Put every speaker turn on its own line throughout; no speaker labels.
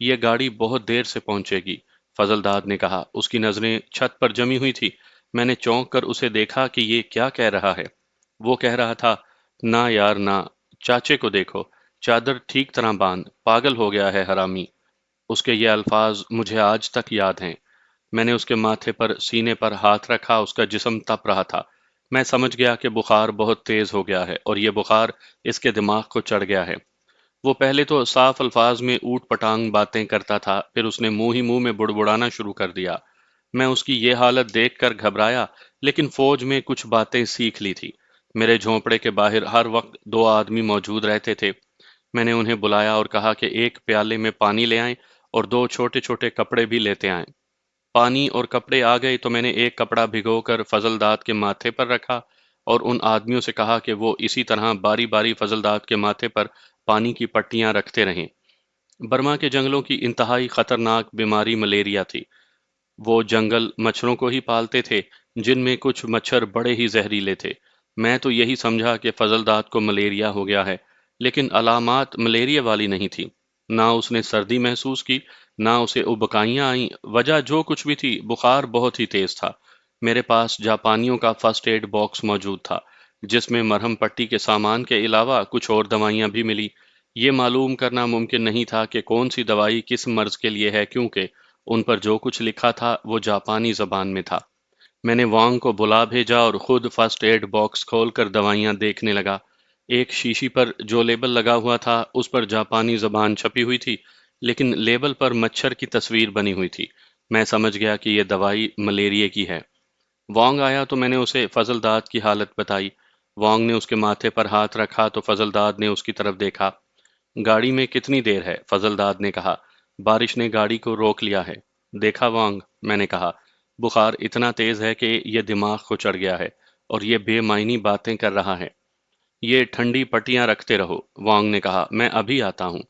یہ گاڑی بہت دیر سے پہنچے گی، فضل داد نے کہا۔ اس کی نظریں چھت پر جمی ہوئی تھی۔ میں نے چونک کر اسے دیکھا کہ یہ کیا کہہ رہا ہے۔ وہ کہہ رہا تھا، نہ یار نہ، چاچے کو دیکھو، چادر ٹھیک طرح باندھ، پاگل ہو گیا ہے حرامی۔ اس کے یہ الفاظ مجھے آج تک یاد ہیں۔ میں نے اس کے ماتھے پر سینے پر ہاتھ رکھا، اس کا جسم تپ رہا تھا۔ میں سمجھ گیا کہ بخار بہت تیز ہو گیا ہے اور یہ بخار اس کے دماغ کو چڑھ گیا ہے۔ وہ پہلے تو صاف الفاظ میں اوٹ پٹانگ باتیں کرتا تھا، پھر اس نے منہ ہی منہ میں بڑبڑانا شروع کر دیا۔ میں اس کی یہ حالت دیکھ کر گھبرایا، لیکن فوج میں کچھ باتیں سیکھ لی تھی۔ میرے جھونپڑے کے باہر ہر وقت دو آدمی موجود رہتے تھے۔ میں نے انہیں بلایا اور کہا کہ ایک پیالے میں پانی لے آئیں اور دو چھوٹے چھوٹے کپڑے بھی لیتے آئیں۔ پانی اور کپڑے آ گئے تو میں نے ایک کپڑا بھگو کر فضل داد کے ماتھے پر رکھا اور ان آدمیوں سے کہا کہ وہ اسی طرح باری باری فضل داد کے ماتھے پر پانی کی پٹیاں رکھتے رہیں۔ برما کے جنگلوں کی انتہائی خطرناک بیماری ملیریا تھی۔ وہ جنگل مچھروں کو ہی پالتے تھے، جن میں کچھ مچھر بڑے ہی زہریلے تھے۔ میں تو یہی سمجھا کہ فضل داد کو ملیریا ہو گیا ہے، لیکن علامات ملیریا والی نہیں تھی۔ نہ اس نے سردی محسوس کی، نہ اسے ابکائیاں آئیں۔ وجہ جو کچھ بھی تھی، بخار بہت ہی تیز تھا۔ میرے پاس جاپانیوں کا فرسٹ ایڈ باکس موجود تھا، جس میں مرہم پٹی کے سامان کے علاوہ کچھ اور دوائیاں بھی ملی۔ یہ معلوم کرنا ممکن نہیں تھا کہ کون سی دوائی کس مرض کے لیے ہے، کیونکہ ان پر جو کچھ لکھا تھا وہ جاپانی زبان میں تھا۔ میں نے وانگ کو بلا بھیجا اور خود فرسٹ ایڈ باکس کھول کر دوائیاں دیکھنے لگا۔ ایک شیشی پر جو لیبل لگا ہوا تھا اس پر جاپانی زبان چھپی ہوئی تھی، لیکن لیبل پر مچھر کی تصویر بنی ہوئی تھی۔ میں سمجھ گیا کہ یہ دوائی ملیریا کی ہے۔ وانگ آیا تو میں نے اسے فضل داد کی حالت بتائی۔ وانگ نے اس کے ماتھے پر ہاتھ رکھا تو فضل داد نے اس کی طرف دیکھا۔ گاڑی میں کتنی دیر ہے؟ فضل داد نے کہا۔ بارش نے گاڑی کو روک لیا ہے۔ دیکھا وانگ، میں نے کہا، بخار اتنا تیز ہے کہ یہ دماغ کو چڑھ گیا ہے اور یہ بے معنی باتیں کر رہا ہے۔ یہ ٹھنڈی پٹیاں رکھتے رہو، وانگ نے کہا، میں ابھی آتا ہوں۔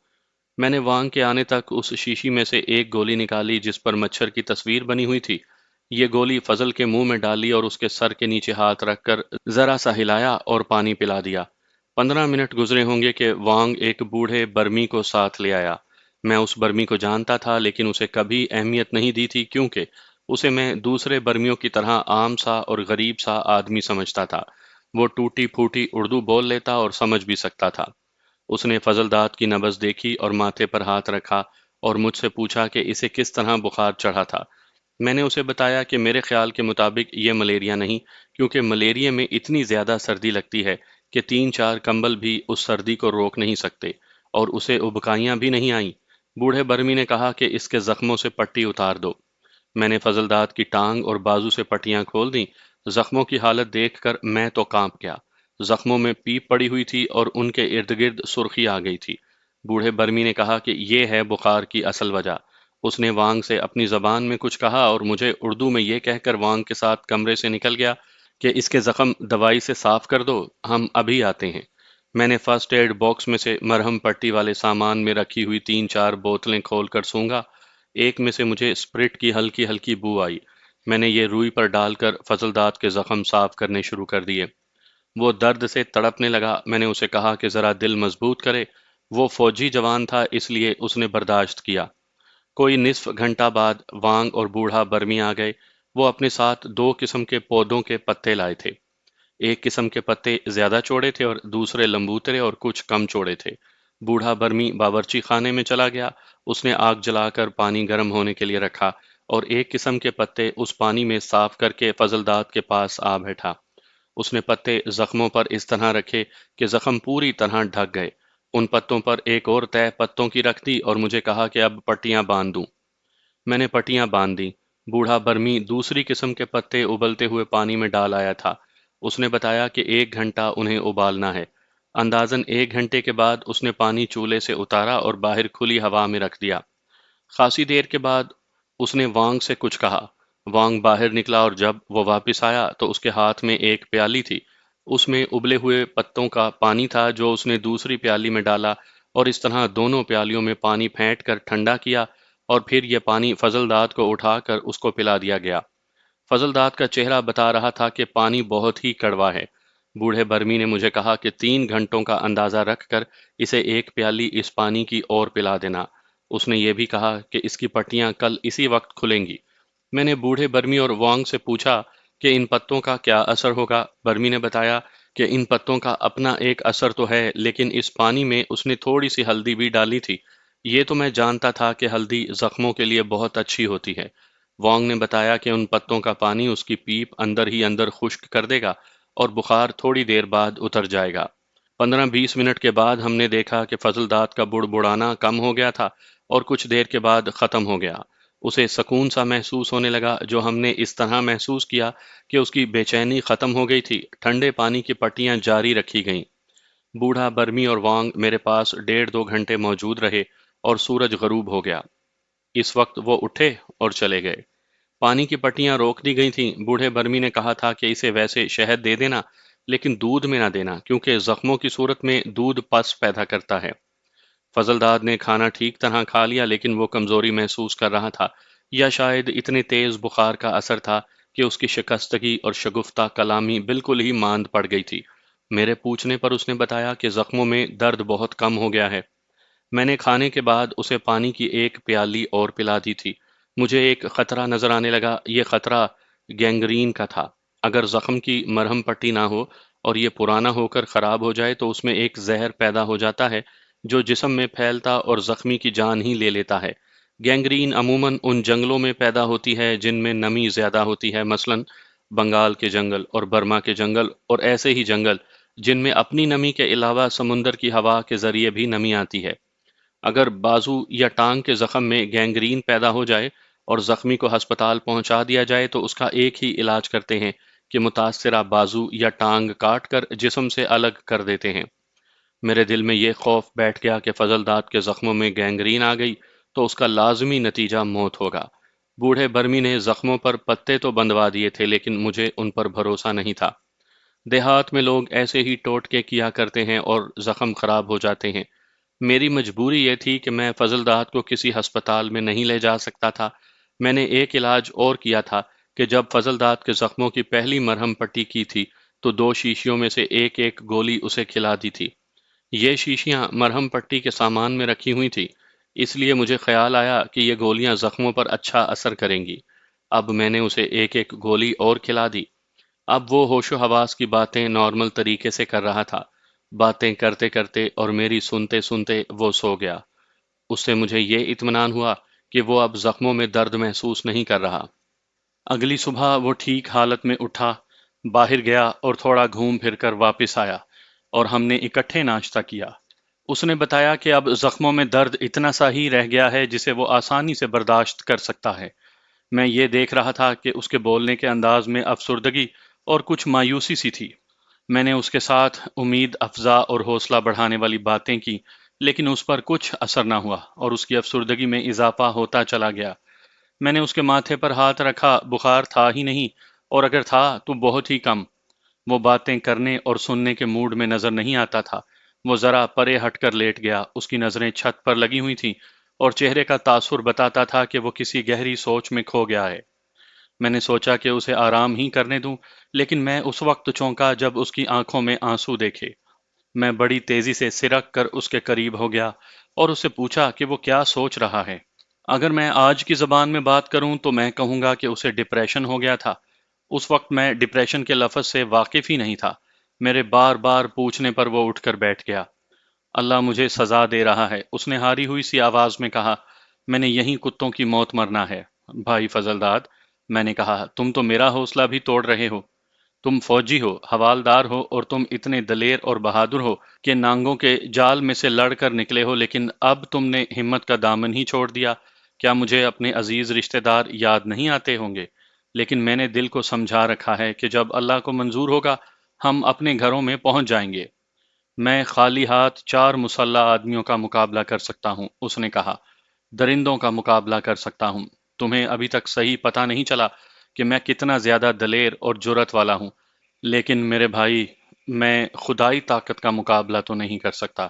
میں نے وانگ کے آنے تک اس شیشی میں سے ایک گولی نکالی جس پر مچھر کی تصویر بنی ہوئی تھی۔ یہ گولی فضل کے منہ میں ڈالی اور اس کے سر کے نیچے ہاتھ رکھ کر ذرا سا ہلایا اور پانی پلا دیا۔ 15 منٹ گزرے ہوں گے کہ وانگ ایک بوڑھے برمی کو ساتھ لے آیا۔ میں اس برمی کو جانتا تھا، لیکن اسے کبھی اہمیت نہیں دی تھی، کیونکہ اسے میں دوسرے برمیوں کی طرح عام سا اور غریب سا آدمی سمجھتا تھا۔ وہ ٹوٹی پھوٹی اردو بول لیتا اور سمجھ بھی سکتا تھا۔ اس نے فضل داد کی نبض دیکھی اور ماتھے پر ہاتھ رکھا اور مجھ سے پوچھا کہ اسے کس طرح بخار چڑھا تھا۔ میں نے اسے بتایا کہ میرے خیال کے مطابق یہ ملیریا نہیں، کیونکہ ملیریا میں اتنی زیادہ سردی لگتی ہے کہ 3 4 کمبل بھی اس سردی کو روک نہیں سکتے، اور اسے ابکائیاں بھی نہیں آئیں۔ بوڑھے برمی نے کہا کہ اس کے زخموں سے پٹی اتار دو۔ میں نے فضل داد کی ٹانگ اور بازو سے پٹیاں کھول دیں۔ زخموں کی حالت دیکھ کر میں تو کانپ گیا۔ زخموں میں پیپ پڑی ہوئی تھی اور ان کے ارد گرد سرخی آ گئی تھی۔ بوڑھے برمی نے کہا کہ یہ ہے بخار کی اصل وجہ۔ اس نے وانگ سے اپنی زبان میں کچھ کہا اور مجھے اردو میں یہ کہہ کر وانگ کے ساتھ کمرے سے نکل گیا کہ اس کے زخم دوائی سے صاف کر دو، ہم ابھی آتے ہیں۔ میں نے فرسٹ ایڈ باکس میں سے مرہم پٹی والے سامان میں رکھی ہوئی 3 4 بوتلیں کھول کر سونگا۔ ایک میں سے مجھے اسپرٹ کی ہلکی ہلکی بو آئی۔ میں نے یہ روئی پر ڈال کر فضل داد کے زخم صاف کرنے شروع کر دیے۔ وہ درد سے تڑپنے لگا۔ میں نے اسے کہا کہ ذرا دل مضبوط کرے۔ وہ فوجی جوان تھا، اس لیے اس نے برداشت کیا۔ کوئی نصف گھنٹہ بعد وانگ اور بوڑھا برمی آ گئے۔ وہ اپنے ساتھ 2 قسم کے پودوں کے پتے لائے تھے۔ ایک قسم کے پتے زیادہ چوڑے تھے اور دوسرے لمبوترے اور کچھ کم چوڑے تھے۔ بوڑھا برمی باورچی خانے میں چلا گیا۔ اس نے آگ جلا کر پانی گرم ہونے کے لیے رکھا اور ایک قسم کے پتے اس پانی میں صاف کر کے فضل داد کے پاس آ بیٹھا۔ اس نے پتے زخموں پر اس طرح رکھے کہ زخم پوری طرح ڈھک گئے۔ ان پتوں پر ایک اور تہہ پتوں کی رکھ دی اور مجھے کہا کہ اب پٹیاں باندھ دوں۔ میں نے پٹیاں باندھ دیں۔ بوڑھا برمی دوسری قسم کے پتے ابلتے ہوئے پانی میں ڈال آیا تھا۔ اس نے بتایا کہ 1 گھنٹہ انہیں ابالنا ہے۔ اندازاً 1 گھنٹے کے بعد اس نے پانی چولہے سے اتارا اور باہر کھلی ہوا میں رکھ دیا۔ خاصی دیر کے بعد اس نے وانگ سے کچھ کہا۔ وانگ باہر نکلا اور جب وہ واپس آیا تو اس کے ہاتھ میں ایک پیالی تھی۔ اس میں ابلے ہوئے پتوں کا پانی تھا جو اس نے دوسری پیالی میں ڈالا اور اس طرح دونوں پیالیوں میں پانی پھینٹ کر ٹھنڈا کیا، اور پھر یہ پانی فضل داد کو اٹھا کر اس کو پلا دیا گیا۔ فضل داد کا چہرہ بتا رہا تھا کہ پانی بہت ہی کڑوا ہے۔ بوڑھے برمی نے مجھے کہا کہ 3 گھنٹوں کا اندازہ رکھ کر اسے ایک پیالی اس پانی کی اور پلا دینا۔ اس نے یہ بھی کہا کہ اس کی پٹیاں کل اسی وقت کھلیں گی۔ میں نے بوڑھے برمی اور وانگ سے پوچھا کہ ان پتوں کا کیا اثر ہوگا۔ برمی نے بتایا کہ ان پتوں کا اپنا ایک اثر تو ہے، لیکن اس پانی میں اس نے تھوڑی سی ہلدی بھی ڈالی تھی۔ یہ تو میں جانتا تھا کہ ہلدی زخموں کے لیے بہت اچھی ہوتی ہے۔ وانگ نے بتایا کہ ان پتوں کا پانی اس کی پیپ اندر ہی اندر خشک کر دے گا اور بخار تھوڑی دیر بعد اتر جائے گا۔ 15-20 منٹ کے بعد ہم نے دیکھا کہ فضل داد کا بڑبڑانا کم ہو گیا تھا اور کچھ دیر کے بعد ختم ہو گیا۔ اسے سکون سا محسوس ہونے لگا، جو ہم نے اس طرح محسوس کیا کہ اس کی بے چینی ختم ہو گئی تھی۔ ٹھنڈے پانی کی پٹیاں جاری رکھی گئیں۔ بوڑھا برمی اور وانگ میرے پاس 1.5-2 گھنٹے موجود رہے اور سورج غروب ہو گیا۔ اس وقت وہ اٹھے اور چلے گئے۔ پانی کی پٹیاں روک دی گئی تھیں۔ بوڑھے برمی نے کہا تھا کہ اسے ویسے شہد دے دینا، لیکن دودھ میں نہ دینا، کیونکہ زخموں کی صورت میں دودھ پس پیدا کرتا ہے۔ فضل داد نے کھانا ٹھیک طرح کھا لیا، لیکن وہ کمزوری محسوس کر رہا تھا، یا شاید اتنے تیز بخار کا اثر تھا کہ اس کی شکستگی اور شگفتہ کلامی بالکل ہی ماند پڑ گئی تھی۔ میرے پوچھنے پر اس نے بتایا کہ زخموں میں درد بہت کم ہو گیا ہے۔ میں نے کھانے کے بعد اسے پانی کی ایک پیالی اور پلا دی تھی۔ مجھے ایک خطرہ نظر آنے لگا۔ یہ خطرہ گینگرین کا تھا۔ اگر زخم کی مرہم پٹی نہ ہو اور یہ پرانا ہو کر خراب ہو جائے تو اس میں ایک زہر پیدا ہو جاتا ہے جو جسم میں پھیلتا اور زخمی کی جان ہی لے لیتا ہے۔ گینگرین عموماً ان جنگلوں میں پیدا ہوتی ہے جن میں نمی زیادہ ہوتی ہے، مثلاً بنگال کے جنگل اور برما کے جنگل، اور ایسے ہی جنگل جن میں اپنی نمی کے علاوہ سمندر کی ہوا کے ذریعے بھی نمی آتی ہے۔ اگر بازو یا ٹانگ کے زخم میں گینگرین پیدا ہو جائے اور زخمی کو ہسپتال پہنچا دیا جائے تو اس کا ایک ہی علاج کرتے ہیں کہ متاثرہ بازو یا ٹانگ کاٹ کر جسم سے الگ کر دیتے ہیں۔ میرے دل میں یہ خوف بیٹھ گیا کہ فضل داد کے زخموں میں گینگرین آ گئی تو اس کا لازمی نتیجہ موت ہوگا۔ بوڑھے برمی نے زخموں پر پتے تو بندوا دیے تھے، لیکن مجھے ان پر بھروسہ نہیں تھا۔ دیہات میں لوگ ایسے ہی ٹوٹکے کیا کرتے ہیں اور زخم خراب ہو جاتے ہیں۔ میری مجبوری یہ تھی کہ میں فضل داد کو کسی ہسپتال میں نہیں لے جا سکتا تھا۔ میں نے ایک علاج اور کیا تھا کہ جب فضل داد کے زخموں کی پہلی مرہم پٹی کی تھی تو 2 شیشیوں میں سے ایک ایک گولی اسے کھلا دی تھی۔ یہ شیشیاں مرہم پٹی کے سامان میں رکھی ہوئی تھی، اس لیے مجھے خیال آیا کہ یہ گولیاں زخموں پر اچھا اثر کریں گی۔ اب میں نے اسے ایک ایک گولی اور کھلا دی۔ اب وہ ہوش و حواس کی باتیں نارمل طریقے سے کر رہا تھا۔ باتیں کرتے کرتے اور میری سنتے سنتے وہ سو گیا۔ اس سے مجھے یہ اطمینان ہوا کہ وہ اب زخموں میں درد محسوس نہیں کر رہا۔ اگلی صبح وہ ٹھیک حالت میں اٹھا، باہر گیا اور تھوڑا گھوم پھر کر واپس آیا، اور ہم نے اکٹھے ناشتہ کیا۔ اس نے بتایا کہ اب زخموں میں درد اتنا سا ہی رہ گیا ہے جسے وہ آسانی سے برداشت کر سکتا ہے۔ میں یہ دیکھ رہا تھا کہ اس کے بولنے کے انداز میں افسردگی اور کچھ مایوسی سی تھی۔ میں نے اس کے ساتھ امید افزا اور حوصلہ بڑھانے والی باتیں کی، لیکن اس پر کچھ اثر نہ ہوا اور اس کی افسردگی میں اضافہ ہوتا چلا گیا۔ میں نے اس کے ماتھے پر ہاتھ رکھا، بخار تھا ہی نہیں، اور اگر تھا تو بہت ہی کم۔ وہ باتیں کرنے اور سننے کے موڈ میں نظر نہیں آتا تھا۔ وہ ذرا پرے ہٹ کر لیٹ گیا، اس کی نظریں چھت پر لگی ہوئی تھیں اور چہرے کا تاثر بتاتا تھا کہ وہ کسی گہری سوچ میں کھو گیا ہے۔ میں نے سوچا کہ اسے آرام ہی کرنے دوں، لیکن میں اس وقت چونکا جب اس کی آنکھوں میں آنسو دیکھے۔ میں بڑی تیزی سے سرک کر اس کے قریب ہو گیا اور اس سے پوچھا کہ وہ کیا سوچ رہا ہے۔ اگر میں آج کی زبان میں بات کروں تو میں کہوں گا کہ اسے ڈپریشن ہو گیا تھا۔ اس وقت میں ڈپریشن کے لفظ سے واقف ہی نہیں تھا۔ میرے بار بار پوچھنے پر وہ اٹھ کر بیٹھ گیا۔ اللہ مجھے سزا دے رہا ہے، اس نے ہاری ہوئی سی آواز میں کہا۔ میں نے یہیں کتوں کی موت مرنا ہے۔ بھائی فضل داد، میں نے کہا، تم تو میرا حوصلہ بھی توڑ رہے ہو۔ تم فوجی ہو، حوالدار ہو، اور تم اتنے دلیر اور بہادر ہو کہ نانگوں کے جال میں سے لڑ کر نکلے ہو، لیکن اب تم نے ہمت کا دامن ہی چھوڑ دیا۔ کیا مجھے اپنے عزیز رشتہ دار یاد نہیں آتے ہوں گے؟ لیکن میں نے دل کو سمجھا رکھا ہے کہ جب اللہ کو منظور ہوگا ہم اپنے گھروں میں پہنچ جائیں گے۔ میں خالی ہاتھ 4 مسلح آدمیوں کا مقابلہ کر سکتا ہوں، اس نے کہا، درندوں کا مقابلہ کر سکتا ہوں۔ تمہیں ابھی تک صحیح پتہ نہیں چلا کہ میں کتنا زیادہ دلیر اور جرأت والا ہوں، لیکن میرے بھائی، میں خدائی طاقت کا مقابلہ تو نہیں کر سکتا۔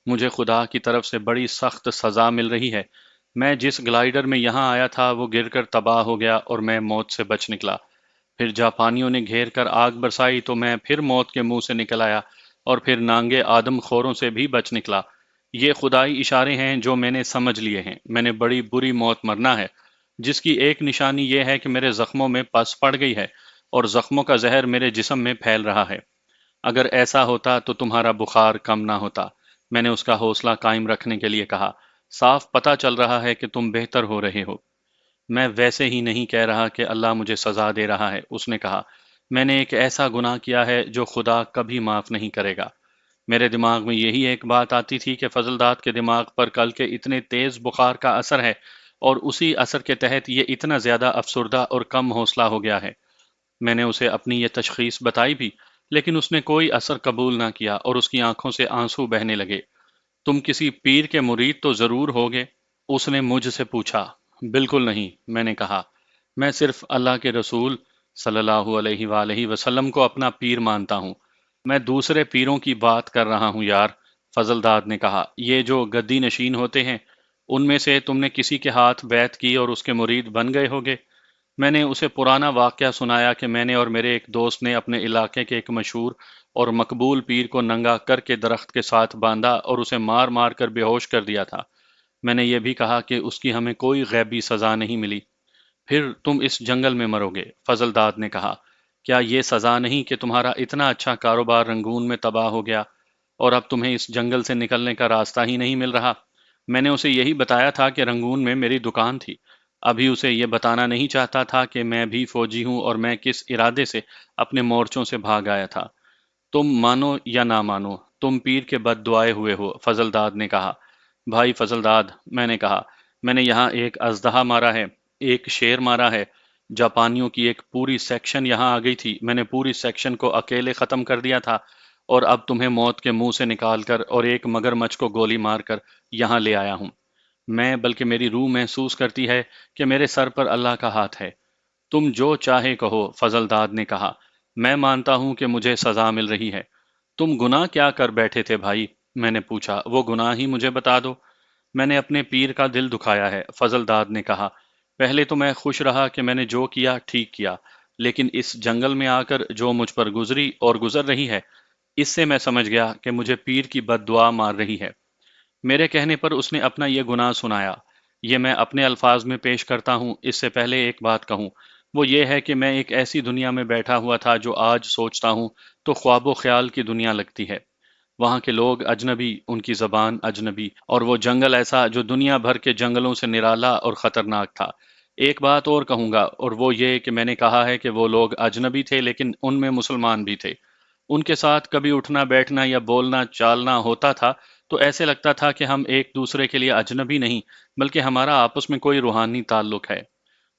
مجھے خدا کی طرف سے بڑی سخت سزا مل رہی ہے۔ میں جس گلائیڈر میں یہاں آیا تھا وہ گر کر تباہ ہو گیا اور میں موت سے بچ نکلا۔ پھر جاپانیوں نے گھیر کر آگ برسائی تو میں پھر موت کے منہ سے نکل آیا، اور پھر نانگے آدم خوروں سے بھی بچ نکلا۔ یہ خدائی اشارے ہیں جو میں نے سمجھ لیے ہیں۔ میں نے بڑی بری موت مرنا ہے، جس کی ایک نشانی یہ ہے کہ میرے زخموں میں پس پڑ گئی ہے اور زخموں کا زہر میرے جسم میں پھیل رہا ہے۔ اگر ایسا ہوتا تو تمہارا بخار کم نہ ہوتا۔ میں نے اس کا حوصلہ قائم رکھنے کے لیے کہا، صاف پتہ چل رہا ہے کہ تم بہتر ہو رہے ہو۔ میں ویسے ہی نہیں کہہ رہا کہ اللہ مجھے سزا دے رہا ہے، اس نے کہا۔ میں نے ایک ایسا گناہ کیا ہے جو خدا کبھی معاف نہیں کرے گا۔ میرے دماغ میں یہی ایک بات آتی تھی کہ فضل داد کے دماغ پر کل کے اتنے تیز بخار کا اثر ہے اور اسی اثر کے تحت یہ اتنا زیادہ افسردہ اور کم حوصلہ ہو گیا ہے۔ میں نے اسے اپنی یہ تشخیص بتائی بھی، لیکن اس نے کوئی اثر قبول نہ کیا اور اس کی آنکھوں سے آنسو بہنے لگے۔ تم کسی پیر کے مرید تو ضرور ہوگے؟ اس نے مجھ سے پوچھا۔ بالکل نہیں، میں نے کہا۔ میں صرف اللہ کے رسول صلی اللہ علیہ وآلہ وسلم کو اپنا پیر مانتا ہوں۔ میں دوسرے پیروں کی بات کر رہا ہوں یار، فضل داد نے کہا۔ یہ جو گدی نشین ہوتے ہیں، ان میں سے تم نے کسی کے ہاتھ بیعت کی اور اس کے مرید بن گئے ہوگے؟ میں نے اسے پرانا واقعہ سنایا کہ میں نے اور میرے ایک دوست نے اپنے علاقے کے ایک مشہور اور مقبول پیر کو ننگا کر کے درخت کے ساتھ باندھا اور اسے مار مار کر بے ہوش کر دیا تھا۔ میں نے یہ بھی کہا کہ اس کی ہمیں کوئی غیبی سزا نہیں ملی۔ پھر تم اس جنگل میں مرو گے، فضل داد نے کہا۔ کیا یہ سزا نہیں کہ تمہارا اتنا اچھا کاروبار رنگون میں تباہ ہو گیا اور اب تمہیں اس جنگل سے نکلنے کا راستہ ہی نہیں مل رہا؟ میں نے اسے یہی بتایا تھا کہ رنگون میں میری دکان تھی۔ ابھی اسے یہ بتانا نہیں چاہتا تھا کہ میں بھی فوجی ہوں اور میں کس ارادے سے اپنے مورچوں سے بھاگ آیا تھا۔ تم مانو یا نہ مانو، تم پیر کے بد دعائے ہوئے ہو، فضل داد نے کہا۔ بھائی فضل داد، میں نے کہا، میں نے یہاں ایک اژدہا مارا ہے، ایک شیر مارا ہے، جاپانیوں کی ایک پوری سیکشن یہاں آ گئی تھی، میں نے پوری سیکشن کو اکیلے ختم کر دیا تھا، اور اب تمہیں موت کے منہ سے نکال کر اور ایک مگر مچھ کو گولی مار کر یہاں لے آیا ہوں۔ میں بلکہ میری روح محسوس کرتی ہے کہ میرے سر پر اللہ کا ہاتھ ہے۔ تم جو چاہے کہو، فضل داد نے کہا، میں مانتا ہوں کہ مجھے سزا مل رہی ہے۔ تم گناہ کیا کر بیٹھے تھے بھائی؟ میں نے پوچھا۔ وہ گناہ ہی مجھے بتا دو۔ میں نے اپنے پیر کا دل دکھایا ہے، فضل داد نے کہا۔ پہلے تو میں خوش رہا کہ میں نے جو کیا ٹھیک کیا، لیکن اس جنگل میں آ کر جو مجھ پر گزری اور گزر رہی ہے، اس سے میں سمجھ گیا کہ مجھے پیر کی بد دعا مار رہی ہے۔ میرے کہنے پر اس نے اپنا یہ گناہ سنایا۔ یہ میں اپنے الفاظ میں پیش کرتا ہوں، اس سے پہلے ایک بات کہوں، وہ یہ ہے کہ میں ایک ایسی دنیا میں بیٹھا ہوا تھا جو آج سوچتا ہوں تو خواب و خیال کی دنیا لگتی ہے۔ وہاں کے لوگ اجنبی، ان کی زبان اجنبی، اور وہ جنگل ایسا جو دنیا بھر کے جنگلوں سے نرالا اور خطرناک تھا۔ ایک بات اور کہوں گا، اور وہ یہ کہ میں نے کہا ہے کہ وہ لوگ اجنبی تھے لیکن ان میں مسلمان بھی تھے۔ ان کے ساتھ کبھی اٹھنا بیٹھنا یا بولنا چالنا ہوتا تھا تو ایسے لگتا تھا کہ ہم ایک دوسرے کے لیے اجنبی نہیں، بلکہ ہمارا آپس میں کوئی روحانی تعلق ہے۔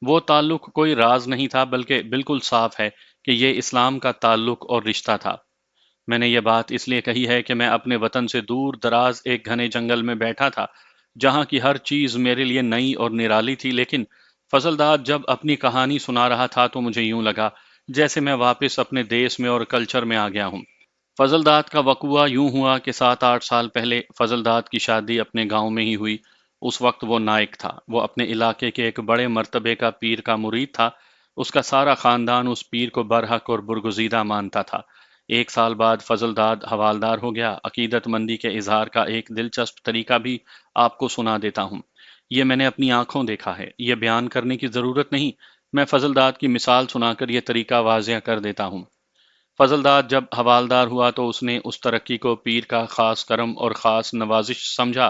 وہ تعلق کوئی راز نہیں تھا، بلکہ بالکل صاف ہے کہ یہ اسلام کا تعلق اور رشتہ تھا۔ میں نے یہ بات اس لیے کہی ہے کہ میں اپنے وطن سے دور دراز ایک گھنے جنگل میں بیٹھا تھا، جہاں کی ہر چیز میرے لیے نئی اور نرالی تھی، لیکن فضل داد جب اپنی کہانی سنا رہا تھا تو مجھے یوں لگا جیسے میں واپس اپنے دیس میں اور کلچر میں آ گیا ہوں۔ فضل داد کا وقوعہ یوں ہوا کہ 7-8 سال پہلے فضل داد کی شادی اپنے گاؤں میں ہی ہوئی۔ اس وقت وہ نائک تھا، وہ اپنے علاقے کے ایک بڑے مرتبے کا پیر کا مرید تھا۔ اس کا سارا خاندان اس پیر کو برحق اور برگزیدہ مانتا تھا۔ 1 سال بعد فضل داد حوالدار ہو گیا۔ عقیدت مندی کے اظہار کا ایک دلچسپ طریقہ بھی آپ کو سنا دیتا ہوں۔ یہ میں نے اپنی آنکھوں دیکھا ہے، یہ بیان کرنے کی ضرورت نہیں، میں فضل داد کی مثال سنا کر یہ طریقہ واضح کر دیتا ہوں۔ فضل داد جب حوالدار ہوا تو اس نے اس ترقی کو پیر کا خاص کرم اور خاص نوازش سمجھا۔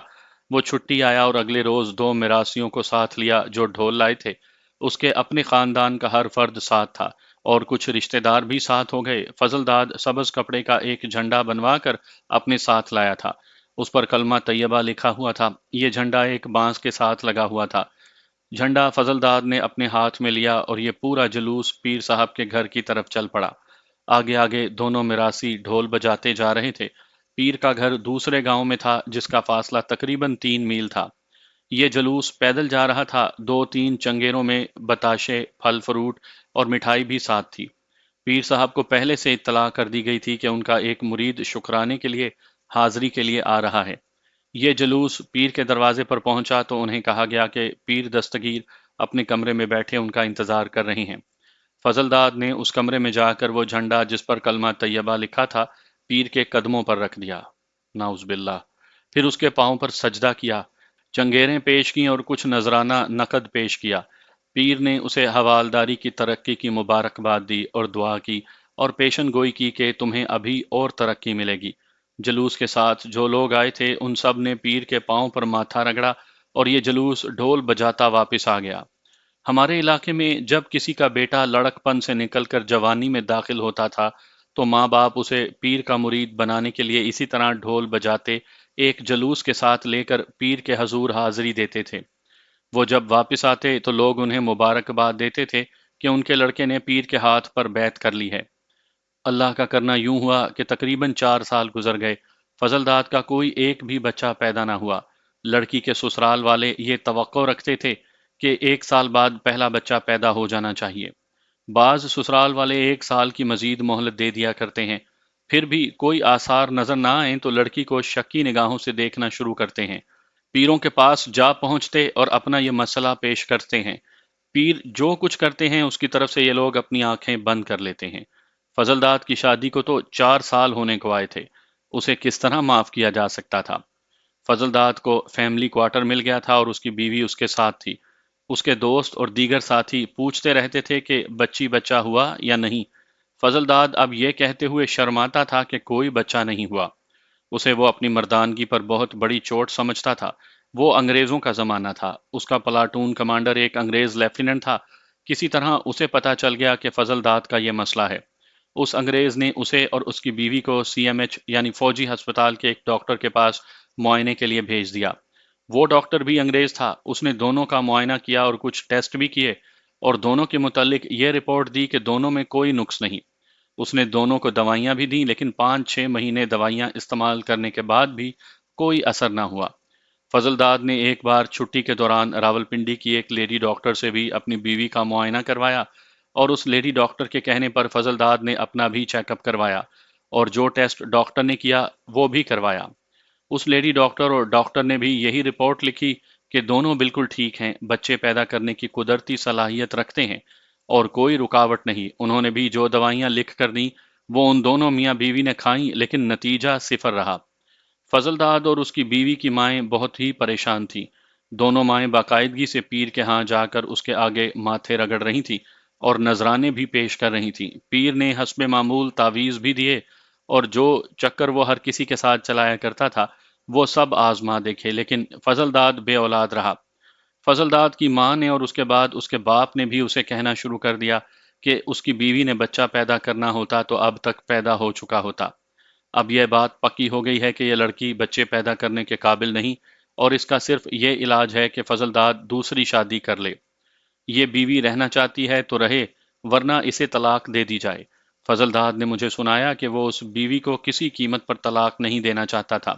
وہ چھٹی آیا اور اگلے روز 2 مراسیوں کو ساتھ لیا جو ڈھول لائے تھے۔ اس کے اپنے خاندان کا ہر فرد ساتھ تھا اور کچھ رشتہ دار بھی ساتھ ہو گئے۔ فضل داد سبز کپڑے کا ایک جھنڈا بنوا کر اپنے ساتھ لایا تھا۔ اس پر کلمہ طیبہ لکھا ہوا تھا۔ یہ جھنڈا ایک بانس کے ساتھ لگا ہوا تھا۔ جھنڈا فضل داد نے اپنے ہاتھ میں لیا اور یہ پورا جلوس پیر صاحب کے گھر کی طرف چل پڑا۔ آگے آگے دونوں مراسی ڈھول بجاتے جا رہے تھے۔ پیر کا گھر دوسرے گاؤں میں تھا جس کا فاصلہ تقریباً 3 میل تھا۔ یہ جلوس پیدل جا رہا تھا۔ 2-3 چنگیروں میں بتاشے، پھل فروٹ اور مٹھائی بھی ساتھ تھی۔ پیر صاحب کو پہلے سے اطلاع کر دی گئی تھی کہ ان کا ایک مرید شکرانے کے لیے حاضری کے لیے آ رہا ہے۔ یہ جلوس پیر کے دروازے پر پہنچا تو انہیں کہا گیا کہ پیر دستگیر اپنے کمرے میں بیٹھے ان کا انتظار کر رہے ہیں۔ فضل داد نے اس کمرے میں جا کر وہ جھنڈا جس پر کلمہ طیبہ لکھا تھا پیر کے قدموں پر رکھ دیا۔ نعوذ باللہ۔ پھر اس کے پاؤں پر سجدہ کیا، چنگیریں پیش کیں اور کچھ نذرانہ نقد پیش کیا۔ پیر نے اسے حوالداری کی ترقی کی مبارکباد دی اور دعا کی اور پیشن گوئی کی کہ تمہیں ابھی اور ترقی ملے گی۔ جلوس کے ساتھ جو لوگ آئے تھے ان سب نے پیر کے پاؤں پر ماتھا رگڑا اور یہ جلوس ڈھول بجاتا واپس آ گیا۔ ہمارے علاقے میں جب کسی کا بیٹا لڑک پن سے نکل کر جوانی میں داخل ہوتا تھا تو ماں باپ اسے پیر کا مرید بنانے کے لیے اسی طرح ڈھول بجاتے ایک جلوس کے ساتھ لے کر پیر کے حضور حاضری دیتے تھے۔ وہ جب واپس آتے تو لوگ انہیں مبارکباد دیتے تھے کہ ان کے لڑکے نے پیر کے ہاتھ پر بیعت کر لی ہے۔ اللہ کا کرنا یوں ہوا کہ تقریباً 4 سال گزر گئے، فضل داد کا کوئی ایک بھی بچہ پیدا نہ ہوا۔ لڑکی کے سسرال والے یہ توقع رکھتے تھے کہ 1 سال بعد پہلا بچہ پیدا ہو جانا چاہیے۔ بعض سسرال والے 1 سال کی مزید مہلت دے دیا کرتے ہیں، پھر بھی کوئی آثار نظر نہ آئیں تو لڑکی کو شکی نگاہوں سے دیکھنا شروع کرتے ہیں۔ پیروں کے پاس جا پہنچتے اور اپنا یہ مسئلہ پیش کرتے ہیں۔ پیر جو کچھ کرتے ہیں اس کی طرف سے یہ لوگ اپنی آنکھیں بند کر لیتے ہیں۔ فضل داد کی شادی کو تو 4 سال ہونے کو آئے تھے، اسے کس طرح معاف کیا جا سکتا تھا؟ فضل داد کو فیملی کوارٹر مل گیا تھا اور اس کی بیوی اس کے ساتھ تھی۔ اس کے دوست اور دیگر ساتھی پوچھتے رہتے تھے کہ بچی بچہ ہوا یا نہیں۔ فضل داد اب یہ کہتے ہوئے شرماتا تھا کہ کوئی بچہ نہیں ہوا۔ اسے وہ اپنی مردانگی پر بہت بڑی چوٹ سمجھتا تھا۔ وہ انگریزوں کا زمانہ تھا، اس کا پلاٹون کمانڈر ایک انگریز لیفٹیننٹ تھا۔ کسی طرح اسے پتا چل گیا کہ فضل داد کا یہ مسئلہ ہے۔ اس انگریز نے اسے اور اس کی بیوی کو CMH یعنی فوجی ہسپتال کے ایک ڈاکٹر کے پاس معائنے کے لیے بھیج دیا۔ وہ ڈاکٹر بھی انگریز تھا، اس نے دونوں کا معائنہ کیا اور کچھ ٹیسٹ بھی کیے اور دونوں کے متعلق یہ رپورٹ دی کہ دونوں میں کوئی نقص نہیں۔ اس نے دونوں کو دوائیاں بھی دیں لیکن 5-6 مہینے دوائیاں استعمال کرنے کے بعد بھی کوئی اثر نہ ہوا۔ فضل داد نے ایک بار چھٹی کے دوران راولپنڈی کی ایک لیڈی ڈاکٹر سے بھی اپنی بیوی کا معائنہ کروایا اور اس لیڈی ڈاکٹر کے کہنے پر فضل داد نے اپنا بھی چیک اپ کروایا اور جو ٹیسٹ ڈاکٹر نے کیا وہ بھی کروایا۔ اس لیڈی ڈاکٹر اور ڈاکٹر نے بھی یہی رپورٹ لکھی کہ دونوں بالکل ٹھیک ہیں، بچے پیدا کرنے کی قدرتی صلاحیت رکھتے ہیں اور کوئی رکاوٹ نہیں۔ انہوں نے بھی جو دوائیاں لکھ کر دیں وہ ان دونوں میاں بیوی نے کھائیں لیکن نتیجہ صفر رہا۔ فضل داد اور اس کی بیوی کی مائیں بہت ہی پریشان تھیں۔ دونوں مائیں باقاعدگی سے پیر کے ہاں جا کر اس کے آگے ماتھے رگڑ رہی تھیں اور نذرانے بھی پیش کر رہی تھیں۔ پیر نے حسب معمول تعویذ بھی دیے اور جو چکر وہ ہر کسی کے ساتھ چلایا کرتا تھا وہ سب آزما دیکھے، لیکن فضل داد بے اولاد رہا۔ فضل داد کی ماں نے اور اس کے بعد اس کے باپ نے بھی اسے کہنا شروع کر دیا کہ اس کی بیوی نے بچہ پیدا کرنا ہوتا تو اب تک پیدا ہو چکا ہوتا۔ اب یہ بات پکی ہو گئی ہے کہ یہ لڑکی بچے پیدا کرنے کے قابل نہیں اور اس کا صرف یہ علاج ہے کہ فضل داد دوسری شادی کر لے۔ یہ بیوی رہنا چاہتی ہے تو رہے ورنہ اسے طلاق دے دی جائے۔ فضل داد نے مجھے سنایا کہ وہ اس بیوی کو کسی قیمت پر طلاق نہیں دینا چاہتا تھا۔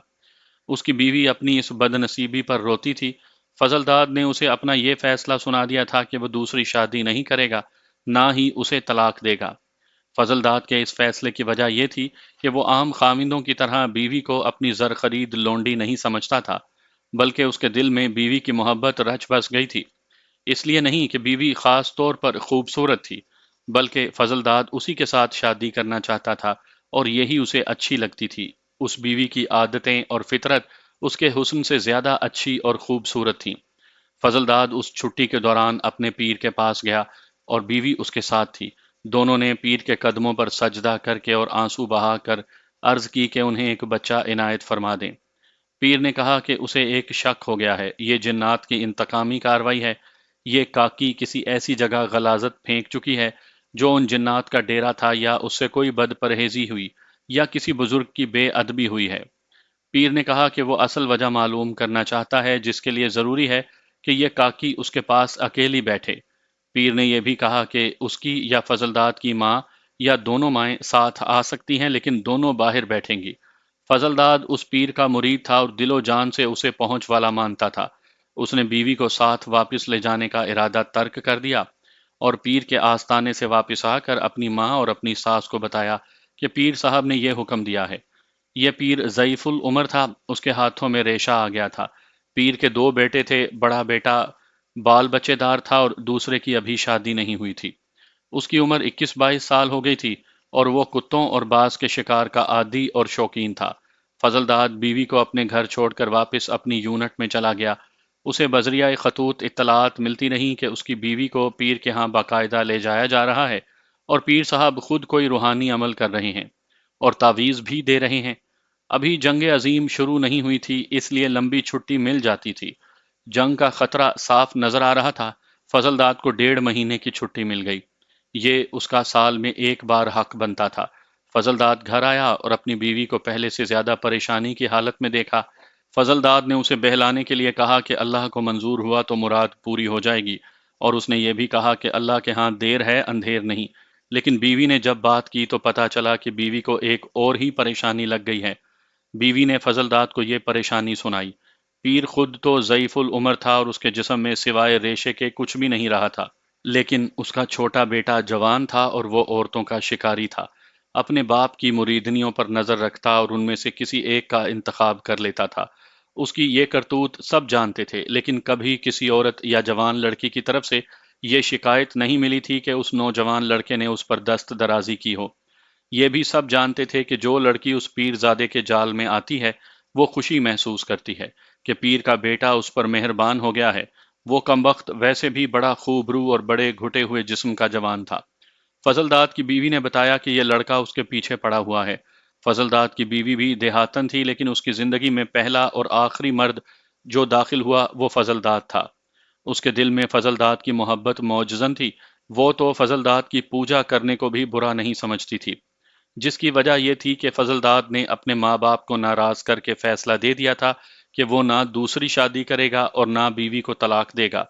اس کی بیوی اپنی اس بد نصیبی پر روتی تھی۔ فضل داد نے اسے اپنا یہ فیصلہ سنا دیا تھا کہ وہ دوسری شادی نہیں کرے گا، نہ ہی اسے طلاق دے گا۔ فضل داد کے اس فیصلے کی وجہ یہ تھی کہ وہ عام خاوندوں کی طرح بیوی کو اپنی زر خرید لونڈی نہیں سمجھتا تھا، بلکہ اس کے دل میں بیوی کی محبت رچ بس گئی تھی۔ اس لیے نہیں کہ بیوی خاص طور پر خوبصورت تھی، بلکہ فضل داد اسی کے ساتھ شادی کرنا چاہتا تھا اور یہی اسے اچھی لگتی تھی۔ اس بیوی کی عادتیں اور فطرت اس کے حسن سے زیادہ اچھی اور خوبصورت تھیں۔ فضل داد اس چھٹی کے دوران اپنے پیر کے پاس گیا اور بیوی اس کے ساتھ تھی۔ دونوں نے پیر کے قدموں پر سجدہ کر کے اور آنسو بہا کر عرض کی کہ انہیں ایک بچہ عنایت فرما دیں۔ پیر نے کہا کہ اسے ایک شک ہو گیا ہے، یہ جنات کی انتقامی کاروائی ہے۔ یہ کاکی کسی ایسی جگہ غلاظت پھینک چکی ہے جو ان جنات کا ڈیرا تھا، یا اس سے کوئی بد پرہیزی ہوئی یا کسی بزرگ کی بے ادبی ہوئی ہے۔ پیر نے کہا کہ وہ اصل وجہ معلوم کرنا چاہتا ہے جس کے لیے ضروری ہے کہ یہ کاکی اس کے پاس اکیلی بیٹھے۔ پیر نے یہ بھی کہا کہ اس کی یا فضل داد کی ماں یا دونوں مائیں ساتھ آ سکتی ہیں لیکن دونوں باہر بیٹھیں گی۔ فضل داد اس پیر کا مرید تھا اور دل و جان سے اسے پہنچ والا مانتا تھا۔ اس نے بیوی کو ساتھ واپس لے جانے کا ارادہ ترک کر دیا اور پیر کے آستانے سے واپس آ کر اپنی ماں اور اپنی ساس کو بتایا کہ پیر صاحب نے یہ حکم دیا ہے۔ یہ پیر ضعیف العمر تھا، اس کے ہاتھوں میں ریشہ آ گیا تھا۔ پیر کے 2 بیٹے تھے، بڑا بیٹا بال بچے دار تھا اور دوسرے کی ابھی شادی نہیں ہوئی تھی۔ اس کی عمر 21-22 سال ہو گئی تھی اور وہ کتوں اور باز کے شکار کا عادی اور شوقین تھا۔ فضلداد بیوی کو اپنے گھر چھوڑ کر واپس اپنی یونٹ میں چلا گیا۔ اسے بذریعہ خطوط اطلاعات ملتی رہیں کہ اس کی بیوی کو پیر کے ہاں باقاعدہ لے جایا جا رہا ہے اور پیر صاحب خود کوئی روحانی عمل کر رہے ہیں اور تعویذ بھی دے رہے ہیں۔ ابھی جنگ عظیم شروع نہیں ہوئی تھی، اس لیے لمبی چھٹی مل جاتی تھی۔ جنگ کا خطرہ صاف نظر آ رہا تھا۔ فضلداد کو 1.5 مہینے کی چھٹی مل گئی۔ یہ اس کا سال میں ایک بار حق بنتا تھا۔ فضلداد گھر آیا اور اپنی بیوی کو پہلے سے زیادہ پریشانی کی حالت میں دیکھا۔ فضلداد نے اسے بہلانے کے لیے کہا کہ اللہ کو منظور ہوا تو مراد پوری ہو جائے گی، اور اس نے یہ بھی کہا کہ اللہ کے ہاں دیر ہے اندھیر نہیں۔ لیکن بیوی نے جب بات کی تو پتا چلا کہ بیوی کو ایک اور ہی پریشانی لگ گئی ہے۔ بیوی نے فضلداد کو یہ پریشانی سنائی۔ پیر خود تو ضعیف العمر تھا اور اس کے جسم میں سوائے ریشے کے کچھ بھی نہیں رہا تھا، لیکن اس کا چھوٹا بیٹا جوان تھا اور وہ عورتوں کا شکاری تھا۔ اپنے باپ کی مریدنیوں پر نظر رکھتا اور ان میں سے کسی ایک کا انتخاب کر لیتا تھا۔ اس کی یہ کرتوت سب جانتے تھے، لیکن کبھی کسی عورت یا جوان لڑکی کی طرف سے یہ شکایت نہیں ملی تھی کہ اس نوجوان لڑکے نے اس پر دست درازی کی ہو۔ یہ بھی سب جانتے تھے کہ جو لڑکی اس پیر زادے کے جال میں آتی ہے وہ خوشی محسوس کرتی ہے کہ پیر کا بیٹا اس پر مہربان ہو گیا ہے۔ وہ کمبخت ویسے بھی بڑا خوبرو اور بڑے گھٹے ہوئے جسم کا جوان تھا۔ فضلداد کی بیوی نے بتایا کہ یہ لڑکا اس کے پیچھے پڑا ہوا ہے۔ فضلداد کی بیوی بھی دیہاتن تھی، لیکن اس کی زندگی میں پہلا اور آخری مرد جو داخل ہوا وہ فضلداد تھا۔ اس کے دل میں فضلداد کی محبت موجزن تھی۔ وہ تو فضلداد کی پوجا کرنے کو بھی برا نہیں سمجھتی تھی، جس کی وجہ یہ تھی کہ فضلداد نے اپنے ماں باپ کو ناراض کر کے فیصلہ دے دیا تھا کہ وہ نہ دوسری شادی کرے گا اور نہ بیوی کو طلاق دے گا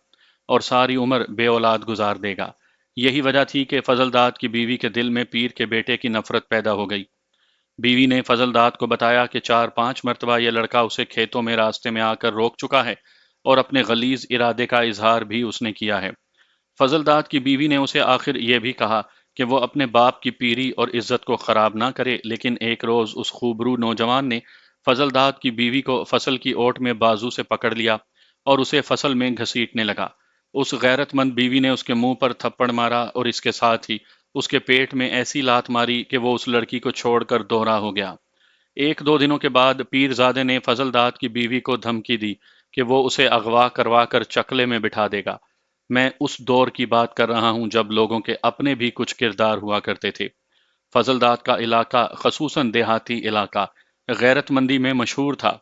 اور ساری عمر بے اولاد گزار دے گا۔ یہی وجہ تھی کہ فضلداد کی بیوی کے دل میں پیر کے بیٹے کی نفرت پیدا ہو گئی۔ بیوی نے فضلداد کو بتایا کہ 4-5 مرتبہ یہ لڑکا اسے کھیتوں میں راستے میں آ کر روک چکا ہے اور اپنے غلیظ ارادے کا اظہار بھی اس نے کیا ہے۔ فضلداد کی بیوی نے اسے آخر یہ بھی کہا کہ وہ اپنے باپ کی پیری اور عزت کو خراب نہ کرے، لیکن ایک روز اس خوبرو نوجوان نے فضلداد کی بیوی کو فصل کی اوٹ میں بازو سے پکڑ لیا اور اسے فصل میں گھسیٹنے لگا۔ اس غیرت مند بیوی نے اس کے منہ پر تھپڑ مارا اور اس کے ساتھ ہی اس کے پیٹ میں ایسی لات ماری کہ وہ اس لڑکی کو چھوڑ کر دوہرا ہو گیا۔ 1-2 دنوں کے بعد پیر زادے نے فضلداد کی بیوی کو دھمکی دی کہ وہ اسے اغوا کروا کر چکلے میں بٹھا دے گا۔ میں اس دور کی بات کر رہا ہوں جب لوگوں کے اپنے بھی کچھ کردار ہوا کرتے تھے۔ فضلداد کا علاقہ، خصوصاً دیہاتی علاقہ، غیرت مندی میں مشہور تھا۔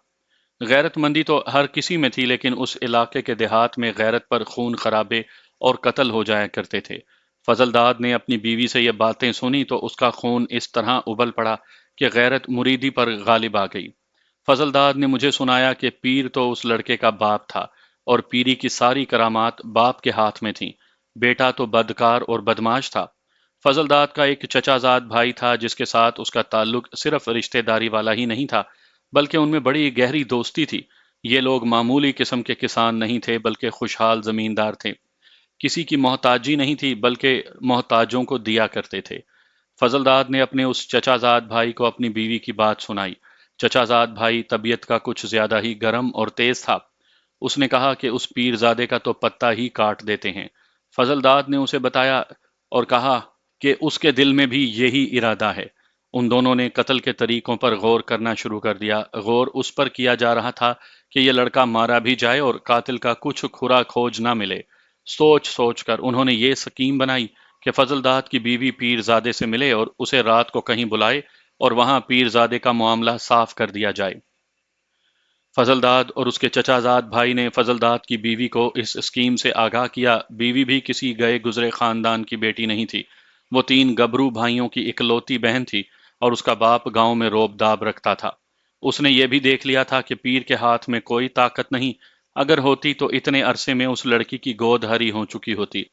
غیرت مندی تو ہر کسی میں تھی، لیکن اس علاقے کے دیہات میں غیرت پر خون خرابے اور قتل ہو جایا کرتے تھے۔ فضلداد نے اپنی بیوی سے یہ باتیں سنی تو اس کا خون اس طرح ابل پڑا کہ غیرت مریدی پر غالب آ گئی۔ فضلداد نے مجھے سنایا کہ پیر تو اس لڑکے کا باپ تھا اور پیری کی ساری کرامات باپ کے ہاتھ میں تھیں۔ بیٹا تو بدکار اور بدماش تھا۔ فضلداد کا ایک چچا زاد بھائی تھا جس کے ساتھ اس کا تعلق صرف رشتہ داری والا ہی نہیں تھا، بلکہ ان میں بڑی گہری دوستی تھی۔ یہ لوگ معمولی قسم کے کسان نہیں تھے بلکہ خوشحال زمیندار تھے۔ کسی کی محتاجی نہیں تھی بلکہ محتاجوں کو دیا کرتے تھے۔ فضلداد نے اپنے اس چچا زاد بھائی کو اپنی بیوی کی بات سنائی۔ چچا زاد بھائی طبیعت کا کچھ زیادہ ہی گرم اور تیز تھا۔ اس نے کہا کہ اس پیر زادے کا تو پتہ ہی کاٹ دیتے ہیں۔ فضلداد نے اسے بتایا اور کہا کہ اس کے دل میں بھی یہی ارادہ ہے۔ ان دونوں نے قتل کے طریقوں پر غور کرنا شروع کر دیا۔ غور اس پر کیا جا رہا تھا کہ یہ لڑکا مارا بھی جائے اور قاتل کا کچھ کھرا کھوج نہ ملے۔ سوچ سوچ کر انہوں نے یہ سکیم بنائی کہ فضلداد کی بیوی پیر زادے سے ملے اور اسے رات کو کہیں بلائے اور وہاں پیر زادے کا معاملہ صاف کر دیا جائے۔ فضلداد اور اس کے چچا زاد بھائی نے فضلداد کی بیوی کو اس اسکیم سے آگاہ کیا۔ بیوی بھی کسی گئے گزرے خاندان کی بیٹی نہیں تھی۔ وہ 3 گبرو بھائیوں کی اکلوتی بہن تھی اور اس کا باپ گاؤں میں روب داب رکھتا تھا۔ اس نے یہ بھی دیکھ لیا تھا کہ پیر کے ہاتھ میں کوئی طاقت نہیں، اگر ہوتی تو اتنے عرصے میں اس لڑکی کی گود ہری ہو چکی ہوتی۔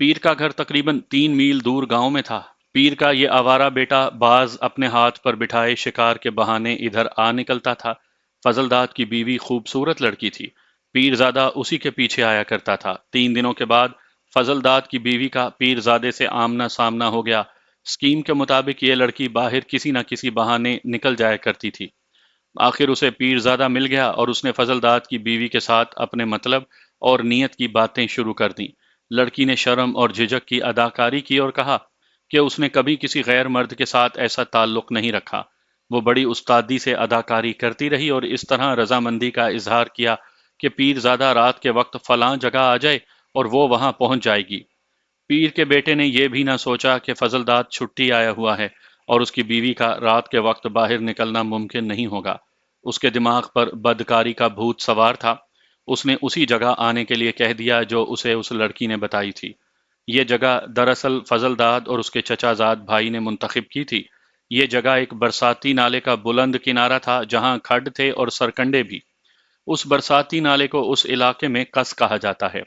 پیر کا گھر تقریباً 3 میل دور گاؤں میں تھا۔ پیر کا یہ آوارہ بیٹا باز اپنے ہاتھ پر بٹھائے شکار کے بہانے ادھر آ نکلتا تھا۔ فضلداد کی بیوی خوبصورت لڑکی تھی۔ پیر زادہ اسی کے پیچھے آیا کرتا تھا۔ 3 دنوں کے بعد فضلداد کی بیوی کا پیر زادے سے آمنا سامنا ہو گیا۔ اسکیم کے مطابق یہ لڑکی باہر کسی نہ کسی بہانے نکل جایا کرتی تھی۔ آخر اسے پیر زادہ مل گیا اور اس نے فضلداد کی بیوی کے ساتھ اپنے مطلب اور نیت کی باتیں شروع کر دیں۔ لڑکی نے شرم اور جھجک کی اداکاری کی اور کہا کہ اس نے کبھی کسی غیر مرد کے ساتھ ایسا تعلق نہیں رکھا۔ وہ بڑی استادی سے اداکاری کرتی رہی اور اس طرح رضامندی کا اظہار کیا کہ پیر زادہ رات کے وقت فلاں جگہ آ جائے اور وہ وہاں پہنچ جائے گی۔ پیر کے بیٹے نے یہ بھی نہ سوچا کہ فضل داد چھٹی آیا ہوا ہے اور اس کی بیوی کا رات کے وقت باہر نکلنا ممکن نہیں ہوگا۔ اس کے دماغ پر بدکاری کا بھوت سوار تھا۔ اس نے اسی جگہ آنے کے لیے کہہ دیا جو اسے اس لڑکی نے بتائی تھی۔ یہ جگہ دراصل فضل داد اور اس کے چچا زاد بھائی نے منتخب کی تھی۔ یہ جگہ ایک برساتی نالے کا بلند کنارہ تھا جہاں کھڈ تھے اور سرکنڈے بھی۔ اس برساتی نالے کو اس علاقے میں کس کہا جاتا ہے۔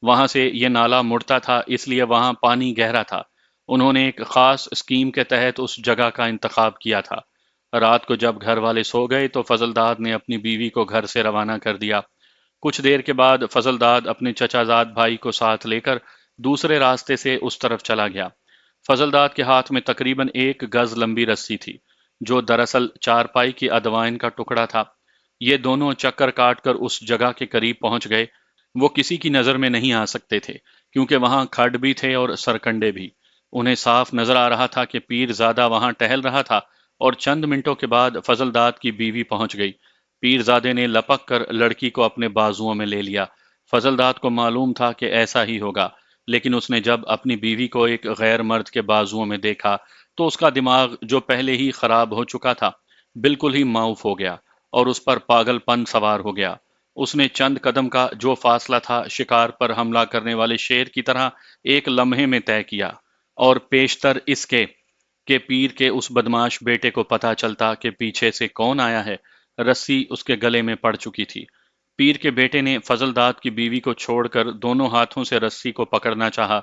وہاں سے یہ نالا مڑتا تھا، اس لیے وہاں پانی گہرا تھا۔ انہوں نے ایک خاص اسکیم کے تحت اس جگہ کا انتخاب کیا تھا۔ رات کو جب گھر والے سو گئے تو فضل داد نے اپنی بیوی کو گھر سے روانہ کر دیا۔ کچھ دیر کے بعد فضل داد اپنے چچا زاد بھائی کو ساتھ لے کر دوسرے راستے سے اس طرف چلا گیا۔ فضل داد کے ہاتھ میں تقریباً 1 گز لمبی رسی تھی، جو دراصل چارپائی کی ادوائن کا ٹکڑا تھا۔ یہ دونوں چکر کاٹ کر اس جگہ کے قریب پہنچ گئے۔ وہ کسی کی نظر میں نہیں آ سکتے تھے کیونکہ وہاں کھڈ بھی تھے اور سرکنڈے بھی۔ انہیں صاف نظر آ رہا تھا کہ پیر زادہ وہاں ٹہل رہا تھا اور چند منٹوں کے بعد فضل داد کی بیوی پہنچ گئی۔ پیر زادے نے لپک کر لڑکی کو اپنے بازوؤں میں لے لیا۔ فضل داد کو معلوم تھا کہ ایسا ہی ہوگا، لیکن اس نے جب اپنی بیوی کو ایک غیر مرد کے بازوؤں میں دیکھا تو اس کا دماغ جو پہلے ہی خراب ہو چکا تھا بالکل ہی معاف ہو گیا اور اس پر پاگل پن سوار ہو گیا۔ اس نے چند قدم کا جو فاصلہ تھا شکار پر حملہ کرنے والے شیر کی طرح ایک لمحے میں طے کیا، اور پیشتر اس کے کہ پیر کے اس بدماش بیٹے کو پتا چلتا کہ پیچھے سے کون آیا ہے، رسی اس کے گلے میں پڑ چکی تھی۔ پیر کے بیٹے نے فضل داد کی بیوی کو چھوڑ کر دونوں ہاتھوں سے رسی کو پکڑنا چاہا،